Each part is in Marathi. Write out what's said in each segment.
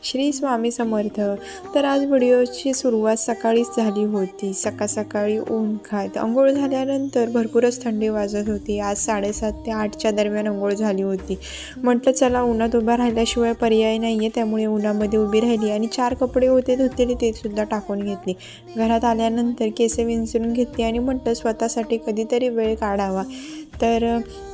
श्री स्वामी समर्थ. तर आज व्हिडिओची सुरुवात सकाळीच झाली होती. सकाळी ऊन खात अंघोळ झाल्यानंतर भरपूरच थंडी वाजत होती. आज 7:30 ते 8च्या दरम्यान अंघोळ झाली होती. म्हटलं चला उन्हात उभा राहिल्याशिवाय पर्याय नाही आहे, त्यामुळे उन्हामध्ये उभी राहिली आणि 4 कपडे होते धुतलेले ते सुद्धा टाकून घेतले. घरात आल्यानंतर केस विंचरून घेतली आणि म्हटलं स्वतःसाठी कधीतरी वेळ काढावा. तर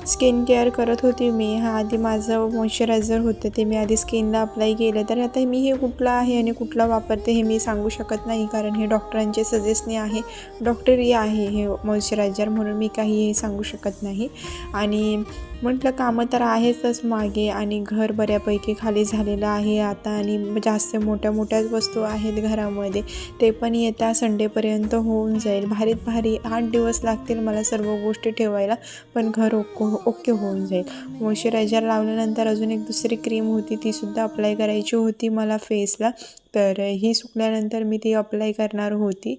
स्किन केअर करत होती मी. आधी माझं मॉइश्चरायझर होतं ते मी आधी स्किनला अप्लाय केलं. तर आता मी हे कुठलं आहे आणि कुठलं वापरते हे मी सांगू शकत नाही, कारण हे डॉक्टरांचे सजेशने आहे. डॉक्टरी आहे हे मॉइश्चरायझर, म्हणून मी काही हे सांगू शकत नाही. आणि म्हटलं कामं तर आहेतच मागे आणि घर बऱ्यापैकी खाली झालेलं आहे आता, आणि जास्त मोठ्याच वस्तू आहेत घरामध्ये. ते पण येत्या संडेपर्यंत होऊन जाईल. भारी 8 दिवस लागतील मला सर्व गोष्टी ठेवायला, पण घर ओके होऊन जाईल. मॉइश्चरायझर लावल्यानंतर अजून एक दुसरी क्रीम होती, तीसुद्धा अप्लाय करायची होती मला फेसला. तर ही सुकल्यानंतर मी ती अप्लाय करणार होती.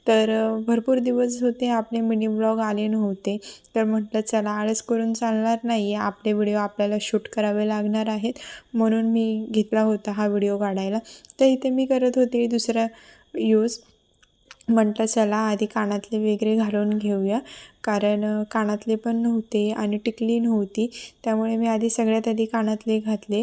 तर भरपूर दिवस होते आपले मिनी ब्लॉग आले नव्हते. तर म्हटलं चला आळस करून चालणार नाही आहे, आपले व्हिडिओ आपल्याला शूट करावे लागणार आहेत, म्हणून मी घेतला होता हा व्हिडिओ काढायला. तर इथे मी करत होते दुसरा यूज. म्हटलं चला आधी कानातले वगैरे घालून घेऊया, कारण कानातले पण नव्हते आणि टिकली नव्हती, त्यामुळे मी सगळ्यात आधी कानातले घातले.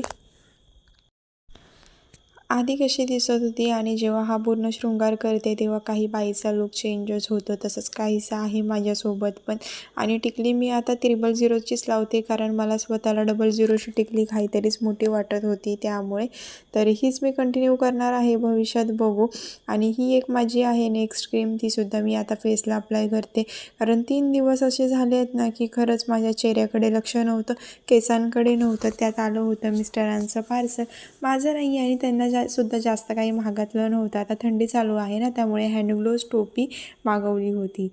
आधी कशी दिसत होती आणि जेव्हा हा पूर्ण शृंगार करते तेव्हा काही बाईचा लुक चेंजच होतो, तसंच काहीसं आहे माझ्यासोबत पण. आणि टिकली मी आता 000चीच लावते, कारण मला स्वतःला 00ची टिकली काहीतरीच मोठी वाटत होती त्यामुळे. तर हीच मी कंटिन्यू करणार आहे, भविष्यात बघू. आणि ही एक माझी आहे नेक्स्ट क्रीम, तीसुद्धा मी आता फेसला अप्लाय करते, कारण 3 दिवस असे झाले आहेत ना की खरंच माझ्या चेहऱ्याकडे लक्ष नव्हतं, केसांकडे नव्हतं. त्यात आलं होतं मिस्टरांचं पार्सल, माझं नाही, आणि त्यांना सुद्धा जास्त काही महागातलं नव्हतं. आता थंडी चालू आहे ना, त्यामुळे हँड ग्लोव्ज टोपी मागवली होती.